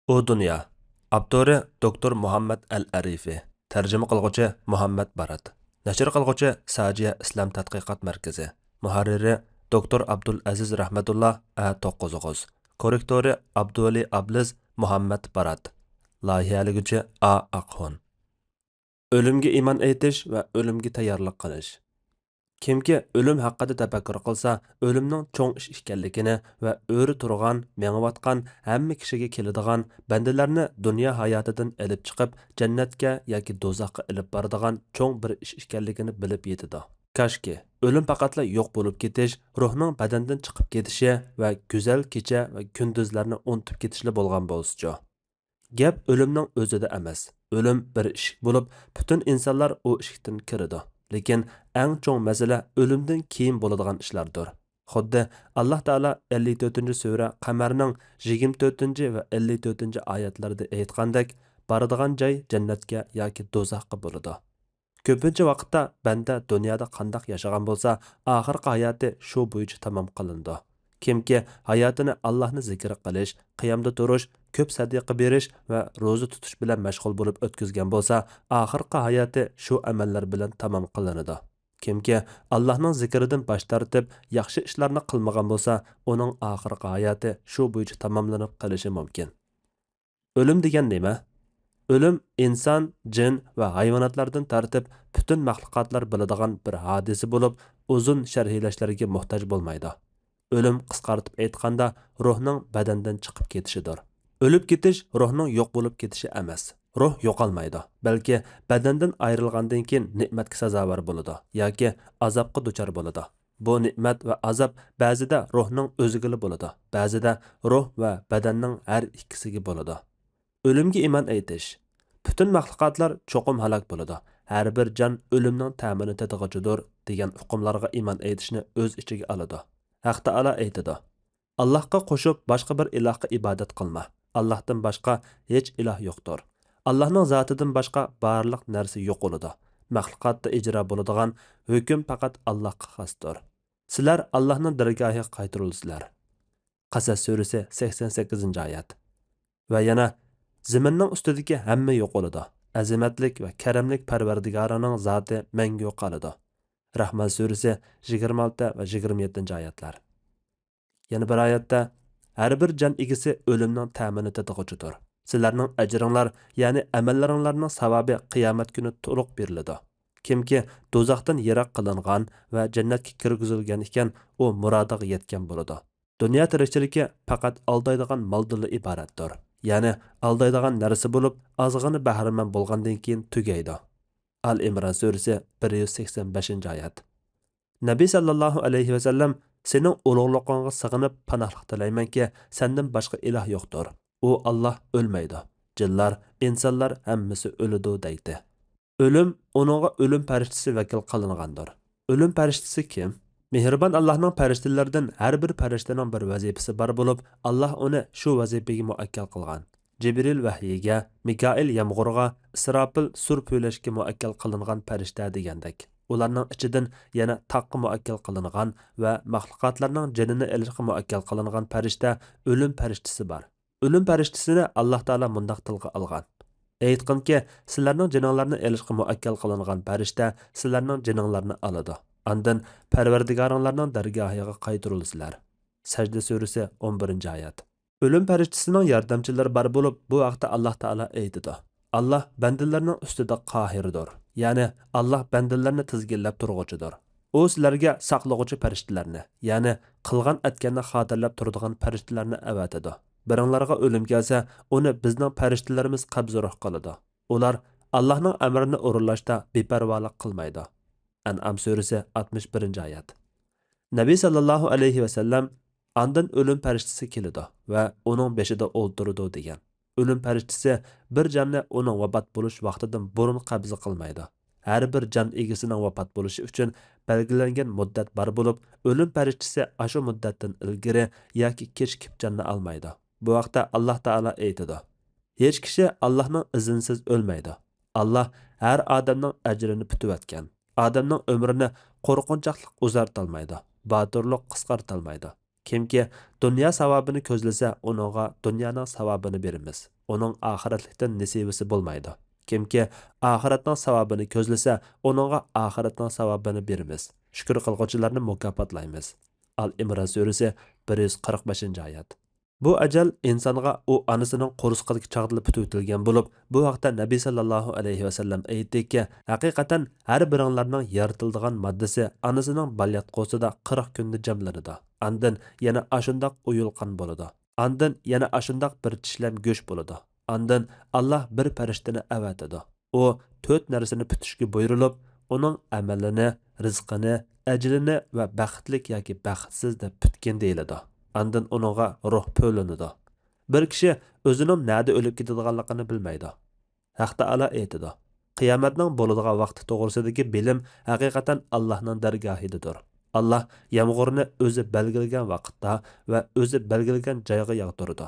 O Dünya. Abdori Doktor Muhammad Al-Arifi. Tərcümə qılğıcı Muhammad Barat. Nəşr qılğıcı Saciyə İslam Tədqiqat Mərkəzi. Müharriri Doktor Abdul Aziz Rahmetullah A9. Korrektori Abduli Abliz Muhammad Barat. Layihəligücü A Aqhun. Ölümge iman etiş və ölümge tayyorlik qilish. Kimki ölüm haqida tafakkur qilsa, ölümning cho'ng ish ekanligini va o'ri turgan, mengayotgan hamma kishiga keladigan bandalarni dunyo hayotidan elib chiqib, jannatga yoki do'zaxga ilib boradigan cho'ng bir ish ekanligini bilib yetadi. Kashki o'lim faqatla yo'q bo'lib ketish, ruhning badandan chiqib ketishi va go'zal kecha va kunduzlarni unutib ketishli bo'lgan bo'lsa-chi. Gap o'limning o'zida emas. O'lim bir ish bo'lib, butun insonlar u ishdan kiradi. Lekin eng cho'ng masala o'limdan keyin bo'ladigan ishlardir. Xuddi Alloh taolo 54-sura Qamarning 24 va 54-oyatlarida aytgandek, boradigan joy jannatga yoki do'zaxga bo'ladi. Ko'pincha vaqtda banda dunyoda qandoq yashagan bo'lsa, oxirgi hayoti shu bo'yicha tamom qilindi. Kimki hayotini Allohni zikr qilish, qiyamda turish, ko'p sadiqa berish va ro'za tutish bilan mashg'ul bo'lib o'tkazgan bo'lsa, oxirgi hayoti shu amallar bilan tamom qilinadi. Kimki Allohning zikridan bosh tortib, yaxshi ishlarni qilmagan bo'lsa, uning oxirgi hayoti shu bo'yicha tamomlanib qolishi mumkin. O'lim degan nima? Ölüm insan, cin va hayvonotlardan tartib bütün maxluqotlar biladigan bir hadisi bo'lib, uzun sharhlashlarga muhtoj bo'lmaydi. Ölüm qisqartib aytganda ruhning badandan chiqib ketishidir. Ölüp ketish ruhning yo'q bo'lib ketishi emas. Ruh yo'qolmaydi, balki badandan ayrilgandan keyin ne'matga sazovor bo'ladi yoki azobga duchor bo'ladi. Bu ne'mat va azob ba'zida ruhning o'ziga bo'ladi, ba'zida ruh va badanning har ikkisiga bo'ladi. Ölümge iman aytish. Bütün maxluqotlar cho'qim halok bo'ladi. Har bir jon o'limning ta'mini tatig'ichidir degan hukmlarga iman aytishni o'z ichiga oladi. Haq taolo aytadi: Allohga qo'shib boshqa bir ilohga ibodat qilma. Allohdan boshqa hech iloh yo'qdir. Allohning zotidan boshqa barliq narsa yo'q bo'ladi. Maxluqotda ijro bo'ladigan hukm faqat Allohga xosdir. Sizlar Allohning dargohiga qaytarilsizlar. Qasas surasi 88-oyat. Va yana Ziminning ustidagi hamma yo'q bo'ladi. Azimatlik va karamlik Parvardigorining zoti mangu yo'qoladi. Rahmon surasi 26 va 27-oyatlar. Yana bir oyatda har bir jon egisi o'limning ta'mini tatig'ichidir. Sizlarning ajringlar, ya'ni amallaringlarning savobi qiyomat kuni to'liq beriladi. Kimki do'zaxdan yiroq qilingan va jannatga kirgizilgan ekan, u murodiga yetgan bo'ladi. Dunyo tirikchiligi faqat aldaydigan moldilla iboratdir. Ya'ni aldaydigan narsa bo'lib, ozg'ini bahramand bo'lgandan keyin tugaydi. Al-Imron surasi 185-oyat. Nabiy sallallohu alayhi va sallam sening ulug'lig'ingga sig'inib panohlik tilaymanki, sendan boshqa iloh yo'qdir. U Alloh o'lmaydi. Jinlar, insonlar hammasi o'ladi deydi. O'lim uningga o'lim farishtasi vakil qilingandir. O'lim farishtasi kim? Mehribon Allohning farishtalaridan har bir farishtaning bir vazifasi bor bo'lib, Alloh uni shu vazifaga muakkal qilgan. Jibril vahyiga, Mikail yomg'irga, Isrofil sur po'lashga muakkal qilingan farishta degandek. Ularning ichidan yana taqqa muakkal qilingan va maxluqotlarning jinini ilishga muakkal qilingan farishta o'lim farishtasi bor. O'lim farishtasini Alloh taolo mundaq tilga olgan. Aytqinki, sizlarning jininglarni ilishga muakkal qilingan farishta sizlarning jininglarni oladi. Andan Parvardigoringlarning dargohiga qaytarilsizlar. Sajda surasi 11-oyat. O'lim farishtasының yordamchilari bor bo'lib, bu vaqtda Alloh taolo aytadi: Alloh bandalarning ustida qohirdir. Ya'ni Alloh bandalarni tizginlab turg'uchidir. U sizlarga saqlovchi farishtalarni, ya'ni qilgan atganni xotirlab turadigan farishtalarni avatadi. Biringlarga o'lim kelsa, uni bizning farishtalarimiz qabzroq qiladi. Ular Allohning amrini o'rinlashda beparvolik qilmaydi. An'am surasi 61-oyat. Nabiy sallallohu alayhi va sallam Andan o'lim farishtasi keladi va uning beshida o'ltiradi degan. O'lim farishtasi bir jonni uning vafot bo'lish vaqtidan burun qabz qilmaydi. Har bir jon egasining vafot bo'lishi uchun belgilangan muddat bor bo'lib, o'lim farishtasi ashu muddatdan ilgari yoki kechikib jonni olmaydi. Bu vaqtda Alloh taolo aytadi: Hech kishi Allohning iznisiz o'lmaydi. Alloh har odamning ajrini putiyotgan. Odamning umrini qo'rqinchaqlik uzartolmaydi, botirlik qisqartolmaydi. Kimki dunyo savobini ko'zlasa, uningga dunyoning savobini beramiz. Uning oxiratlikdan nasibasi bo'lmaydi. Kimki oxiratning savobini ko'zlasa, uningga oxiratning savobini beramiz. Shukr qilguvchilarni mukofotlaymiz. Al-Imron surasi 145-oyat. Bu ajal insonga u onasining qo'rsqidagi chaqdilib pututilgan bo'lib, bu vaqtda Nabiy sallallohu alayhi vasallam aytdiki, haqiqatan har biringlarning yaratiladigan moddasi onasining balyatqosida 40 kunda jamlanadi. Andan yana ashundoq uyulqan bo'ladi. Andan yana ashundoq bir tishlam go'sht bo'ladi. Andan Alloh bir farishtani avatadi. U 4 narsani putishga buyurilib, uning amalini, rizqini, ajlini va baxtlik yoki baxtsiz deb putgan deyiladi. Andan uningga ruh pölinidi. Bir kishi o'zining nada o'lib ketadiganligini bilmaydi. Haq Taala aytadi: "Qiyomatning bo'ladigan vaqti to'g'risidagi bilim haqiqatan Allohning dargohidadir. Alloh yomg'irni o'zi belgilagan vaqtda va o'zi belgilagan joyga yog'diradi.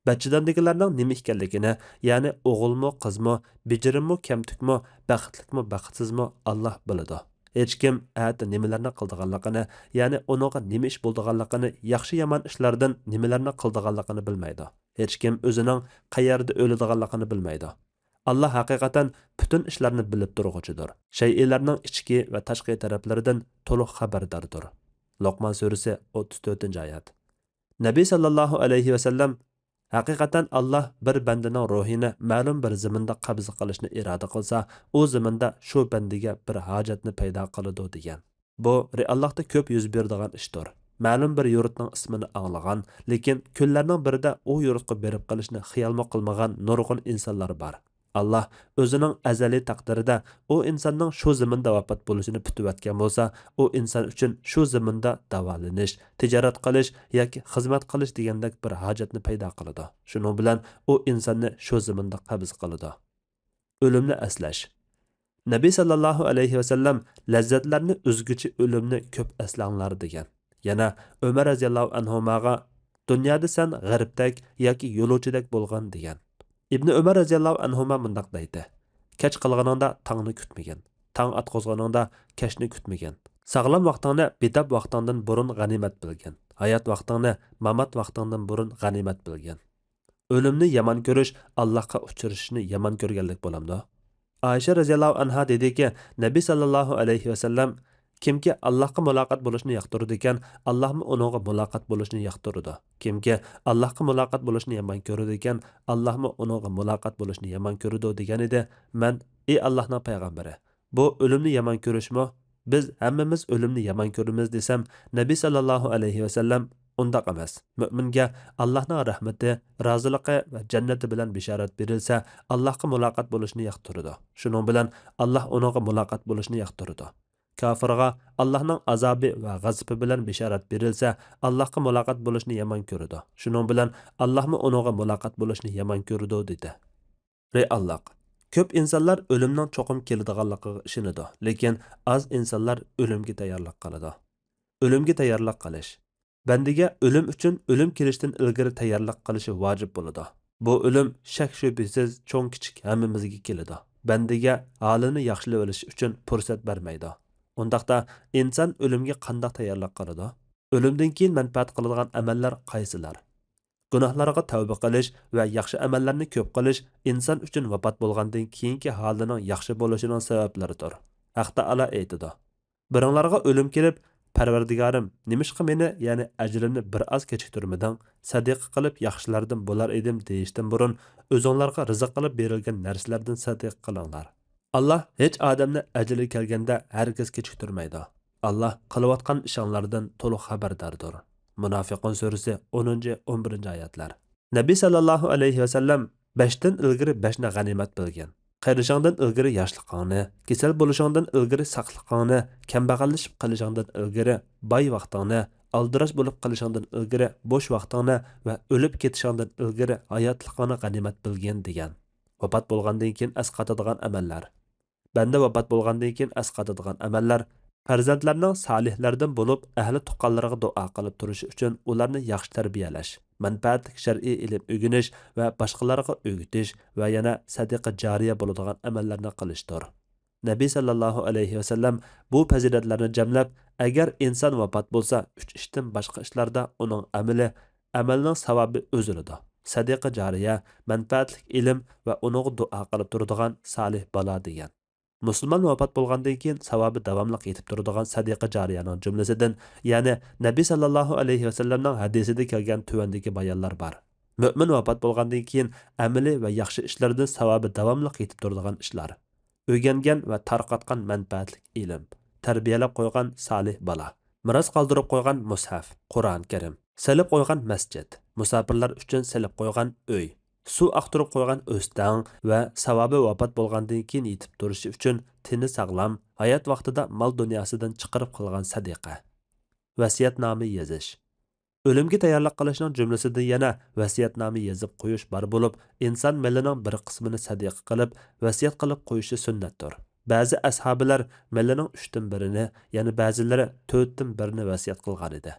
Bachchidandikilarning nima ekanligini, ya'ni o'g'ilmi, qizmi, bijirimmi, kamtukmi, baxtlikmi, baxtsizmi Alloh biladi. Hech kim ati nimalarni qildiganligini, ya'ni uningga nima ish bo'ldiganligini, yaxshi yomon ishlardan nimalarni qildiganligini bilmaydi. Hech kim o'zining qayerda o'ladiganligini bilmaydi. Alloh haqiqatan butun ishlarni bilib turg'uchidir. Shay'larning ichki va tashqi taraflaridan to'liq xabardordir." Luqmon surasi 34-oyat. Nabiy sallallohu alayhi vasallam haqiqatan Alloh bir bandaning ruhini ma'lum bir zaminda qabz qilishni iroda qilsa, u zaminda shu bandiga bir hojatni paydo qiladi degan. Bu reallikda ko'p yuz beradigan ishdir. Ma'lum bir yurtning ismini anglagan, lekin kunlarning birida u yurtga berib qilishni xiyolmo qilmagan nurg'un insonlar bor. Allah o'zining azaliy taqdirida u insonning shu zaminda vafot bo'lishini kutayotgan bo'lsa, u inson uchun shu zaminda davolanish, tijorat qilish yoki xizmat qilish degandek bir hojatni paydo qiladi. Shuning bilan u insonni shu zaminda qabz qiladi. O'limni aslash. Nabiy sallallohu alayhi vasallam lazzatlarni o'zguchi o'limni ko'p aslanglar degan. Yana Umar roziyallohu anhuga dunyoda sen g'arbdak yoki yo'lovchidak bo'lgan degan. Ibn Umar roziyallohu anhuma mundaq deydi: "Kech qilganingda tongni kutmagan, tong atqozganingda kechni kutmagan. Sog'lom vaqtingni betob vaqtingdan burun g'animat bilgan. Hayot vaqtingni mamat vaqtingdan burun g'animat bilgan." O'limni yomon ko'rish Allohga uchrashishni yomon ko'rganlik bo'lamdi. Aisha roziyallohu anha dediki, Nabiy sallallohu alayhi vasallam kimki Allohga muloqot bo'lishni yoqtirdi ekan, Allohmi uningga muloqot bo'lishni yoqtirdi. Kimki Allohga muloqot bo'lishni yomon ko'rdi ekan, Allohmi uningga muloqot bo'lishni yomon ko'rdi degan edi. Men, ey Allohning payg'ambari, bu o'limni yomon ko'rishmi? Biz hammamiz o'limni yomon ko'ramiz desam, Nabiy sallallohu alayhi vasallam undaq emas. Mu'minga Allohning rahmati, roziligi va jannati bilan bishorat berilsa, Allohga muloqot bo'lishni yoqtirdi. Shuning bilan Alloh uningga muloqot bo'lishni yoqtirdi. Kafirga Allohning azobi va g'azabi bilan bishorat berilsa, Allohga muloqot bo'lishni yomon ko'rdi. Shuning bilan Allohmi uningga muloqot bo'lishni yomon ko'rdi dedi. Reallik. Ko'p insonlar o'limning cho'qim keladiganligiga ishonadi, lekin az insonlar o'limga tayyorlik qiladi. O'limga tayyorlik qilish. Bandiga o'lim uchun o'lim kelishdan ilgari tayyorlik qilishi vojib bo'ladi. Bu o'lim shak shubhasiz cho'ng kichik hammamizga keladi. Bandiga holini yaxshilab olish uchun fursat bermaydi. Undaqda inson o'limga qanday tayyorlik qiladi? O'limdan keyin manfaat qiladigan amallar qaysilar? Gunohlarga tavba qilish va yaxshi amallarni ko'p qilish inson uchun vafot bo'lgandan keyingi holining yaxshi bo'lishining sabablaridir. Haq Taala aytadi: "Biringlarga o'lim kelib, Parvardigorim, nimishqa meni, ya'ni ajrimni bir oz kechiktirmading, sadiqa qilib yaxshilardan bo'lar edim deyishdan burun o'zinglarga rizq qilib berilgan narsalardan sadiqa qilinglar." Allah hech odamni ajali kelganda hargiz kechiktirmaydi. Allah qilayotgan ishlardan to'liq xabardordir. Munofiqun surasi 10-11-oyatlar. Nabiy sallallohu alayhi vasallam 5 dan ilgari 5 ni g'animat bilgan. Qayrishingdan ilgari yoshliqingni, kasal bo'lishingdan ilgari saqliqingni, kambag'allashib qolishingdan ilgari boy vaqtingni, aldirash bo'lib qolishingdan ilgari bo'sh vaqtingni va o'lib ketishingdan ilgari hayotliqingni g'animat bilgan degan. Vafot bo'lgandan keyin asqatadigan amallar. Banda vafot bo'lgandan keyin asqatadigan amallar farzandlarning solihlardan bo'lib, ahli tuqqanlarga duo qilib turish uchun ularni yaxshi tarbiyalash, manfaatli shar'iy ilm o'rganish va boshqalarga o'rgatish va yana sadaqa jariya bo'ladigan amallarni qilishdir. Nabiy sallallohu alayhi vasallam bu fazilatlarni jamlab, agar inson vafot bo'lsa, 3 ishdan boshqa ishlarda uning amalning savobi o'ziladi. Sadaqa jariya, manfaatli ilm va uning duo qilib turadigan salih bola degan. Musulmon vafot bo'lgandan keyin savobi davomli yetib turadigan sadaqa jariyaning jumlasidan, ya'ni Nabiy sallallohu alayhi vasallamning hadisida kelgan tuvandagi bayonlar bor. Mo'min vafot bo'lgandan keyin amali va yaxshi ishlardan savobi davomli yetib turadigan ishlar. O'rgangan va tarqatgan manfaatli ilm, tarbiyalab qo'ygan salih bola, miros qoldirib qo'ygan mushaf, Qur'on Karim, salib qo'ygan masjid, musofirlar uchun salib qo'ygan uy, suv aqtirib qo'ygan o'stang va savobi vafot bo'lgandan keyin yetib turishi uchun tini sog'lom, hayot vaqtida mol dunyosidan chiqarib qilgan sadaqa. Vasiyatnoma yozish. O'limga tayyorlik qilishning jumlasida yana vasiyatnoma yozib qo'yish bor bo'lib, inson malining bir qismini sadaqa qilib, vasiyat qilib qo'yishi sunnatdir. Ba'zi ashabilar malining 3dan 1ini, ya'ni ba'zilari 4dan 1ini vasiyat qilgan edi.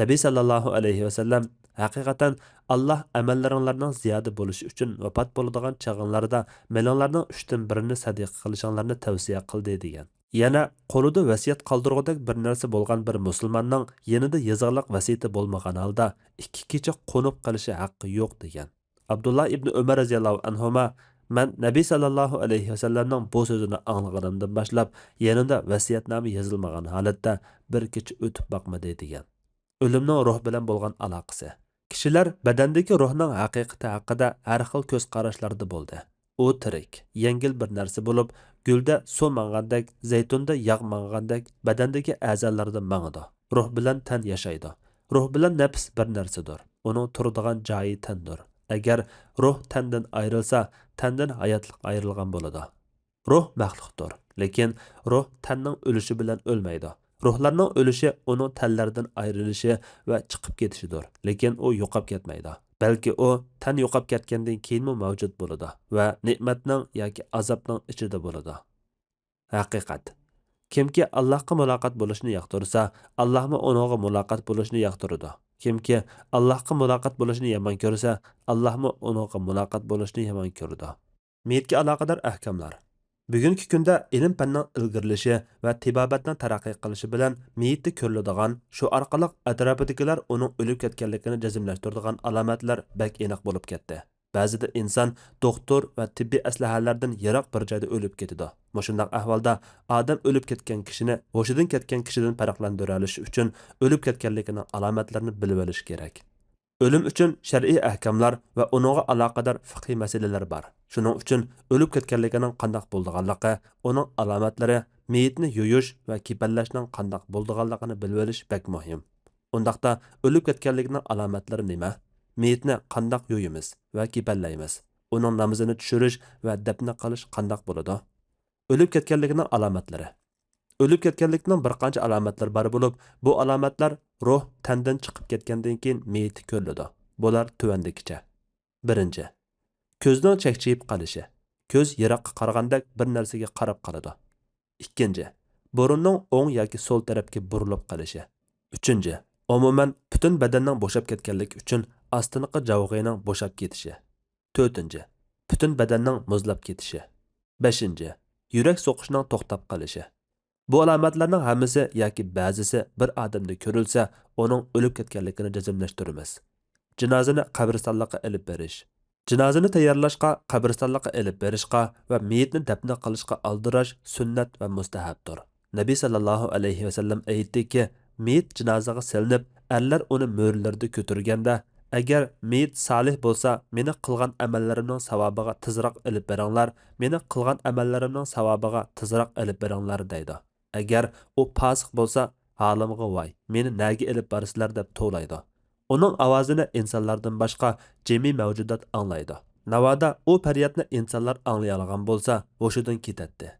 Nabiy sallallohu alayhi vasallam haqiqatan Allah amallaringlarning ziyoda bo'lishi uchun vafot bo'ladigan chaqinlarda malinglarning 3dan 1ini sadaqa qilishinglarni tavsiya qildi degan. Yana qo'lida vasiyat qoldirgudek bir narsa bo'lgan bir musulmonning yanida yozig'liq vasiyati bo'lmagan holda 2 kecha qo'nib qilishi haqqi yo'q degan. Abdullah ibn Umar roziyallohu anhuma man Nabiy sallallohu alayhi vasallamning bu so'zini anglaganimdan boshlab yanida vasiyatnoma yozilmagan holatda bir kecha o'tib boqmadi degan. O'limning ruh bilan bo'lgan aloqasi. Kishilar badandagi ruhning haqiqati haqida har xil ko'z qarashlarda bo'ldi. U tirik, yengil bir narsa bo'lib, gulda suv mangandek, zaytunda yog' mangandek badandagi a'zolarda mangadi. Ruh bilan tan yashaydi. Ruh bilan nafs bir narsadir. Uning turadigan joyi tandir. Agar ruh tandan ayrilsa, tandan hayotlik ayrilgan bo'ladi. Ruh maxluqdir, lekin ruh tanning o'lishi bilan o'lmaydi. Ruhlarning o'lishi uning tanlardan ayrilishi va chiqib ketishidir, lekin u yo'qolib ketmaydi. Balki u tan yo'qolib ketgandan keyinmi mavjud bo'ladi va ne'matning yoki azobning ichida bo'ladi. Haqiqat. Kimki Allohga muloqot bo'lishni yoqtirsa, Allohmi uningga muloqot bo'lishni yoqtiradi. Kimki Allohga muloqot bo'lishni yomon ko'rsa, Allohmi uningga muloqot bo'lishni yomon ko'radi. Miyatga aloqador ahkamlar. Bugungi kunda ilm fanning ilgirilishi va tibobatning taraqqiy qilishi bilan miyatda ko'riladigan, shu orqali atrofidagilar uning o'lib ketganligini jazmlashtiradigan alomatlar bak aniq bo'lib ketdi. Ba'zida inson doktor va tibbiy aslahalardan yiroq bir joyda o'lib ketadi. Mushundaq ahvolda odam o'lib ketgan kishini hushidan ketgan kishidan farqlantira olish uchun o'lib ketganligining alomatlarini bilib olish kerak. O'lim uchun shar'iy ahkamlar va uningga aloqador fiqhiy masalalar bor. Shuning uchun o'lib ketganligining qanday bo'lganligi, uning alomatlari, meyitni yuyish va kifallashning qanday bo'lganligini bilib olish bek muhim. Undaqda o'lib ketganligining alomatlari nima? Meyitni qanday yuyimiz va kifallaymiz? Uning namozini tushirish va dafn qilish qanday bo'ladi? O'lib ketganligining alomatlari. O'lib ketganlikning bir qancha alomatlar bor bo'lib, bu alomatlar ruh tandan chiqib ketgandan keyin meyit ko'riladi. Bular tuvandikicha. 1. Ko'zning chakchayib qolishi. Ko'z yiroqqa qaragandek bir narsaga qarab qoladi. 2. Burunning o'ng yoki so'l tarafga burilib qolishi. 3. Umuman butun badanning bo'shab ketganligi uchun ostiniqi javg'ining bo'shab ketishi. 4. Butun badanning muzlab ketishi. 5. Yurak so'qishining to'xtab qolishi. Bu alomatlarning hammasi yoki ba'zisi bir odamda ko'rilsa, uning o'lib ketganligini jazmlashtiramiz. Janozani qabristonlikqa olib berish. Janozani tayyorlashga, qabristonlikqa olib berishga va meyitni dafn qilishga aldirash sunnat va mustahabdir. Nabiy sallallohu alayhi vasallam aytdiki, meyit janozaga silinib, erlar uni mo'rlarda ko'targanda, agar meyit salih bo'lsa, meni qilgan amallarimning savobiga tezroq olib beringlar, meni qilgan amallarimning savobiga tezroq olib beringlar deydi. Agar u fosiq bo'lsa, halimga voy, meni naga olib borsizlar deb to'laydi. Uning ovozini insonlardan boshqa jami mavjudot anglaydi. Navoda u faryodni insonlar anglay olgan bo'lsa, hushidan ketadi.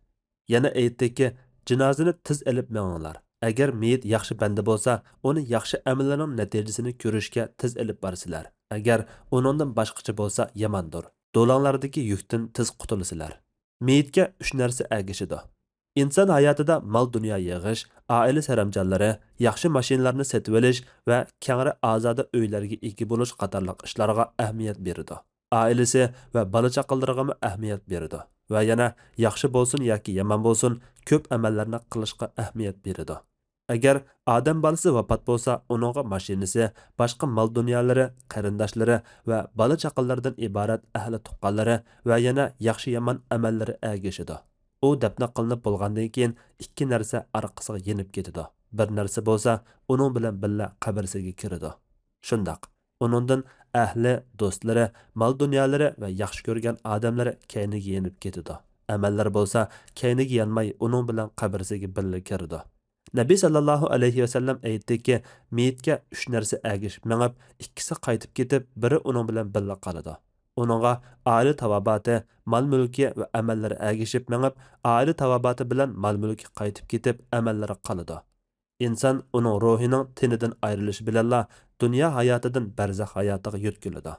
Yana aytdiki, janozani tiz olib menginglar. Agar meyit yaxshi banda bo'lsa, uni yaxshi amallarining natijasini ko'rishga tiz olib borsizlar. Agar uningdan boshqacha bo'lsa, yomondir. Do'langlardagi yukdan tiz qutulasizlar. Meyitga 3 narsa agishidi. İnsan hayatida mal dunyo yig'ish, oila saramjonlari, yaxshi mashinalarni sotib olish va kengri ozoda uylarga ega bo'lish qatorliq ishlarga ahamiyat beradi. Ailesi va bola chaqalariga ahamiyat beradi va yana yaxshi bo'lsin yoki yomon bo'lsin, ko'p amallarni qilishga ahamiyat beradi. Agar odam bolasi vafot bo'lsa, uningga mashinasi, boshqa mol dunyolari, qarindoshlari va bola chaqalaridan iborat ahli tuqqanlari va yana yaxshi yomon amallari agishidi. U dafna qilinib bo'lgandan keyin ikki narsa orqasiga yenib ketadi. Bir narsa bo'lsa, uning bilan birga qabrsiga kiradi. Shundoq, uningdan ahli, do'stlari, mol dunyolari va yaxshi ko'rgan odamlari kayniga yenib ketadi. Amallar bo'lsa, kayniga yanmay uning bilan qabrsiga birga kiradi. Nabiy sallallohu alayhi vasallam aytdiki, meyitga 3 narsa agishib mengib, ikkisi qaytib ketib, biri uning bilan birga qoladi. Uningga oila tavobati, mol mulki va amallari agishib mengib, oila tavobati bilan mol mulki qaytib ketib, amallari qoladi. İnsan uning ruhining tinidan ayrilishi bilanla dunyo hayotidan barzax hayotiga yo'tkiladi.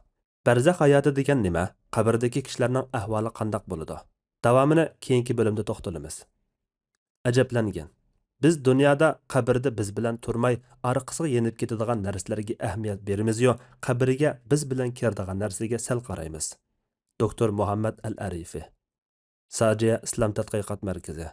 Barzax hayoti degan nima? Qabrdagi kishilarning ahvoli qanday bo'ladi? Davomini keyingi bo'limda to'xtalamiz. Ajablangan. Biz dunyoda qabrda biz bilan turmay, orqasiga yenib ketadigan narsalarga ahamiyat beramiz-yu, qabriga biz bilan kiradigan narsaga sal qaraymiz. Doktor Muhammad Al-Arifi, Sajiya Islom tadqiqot markazi.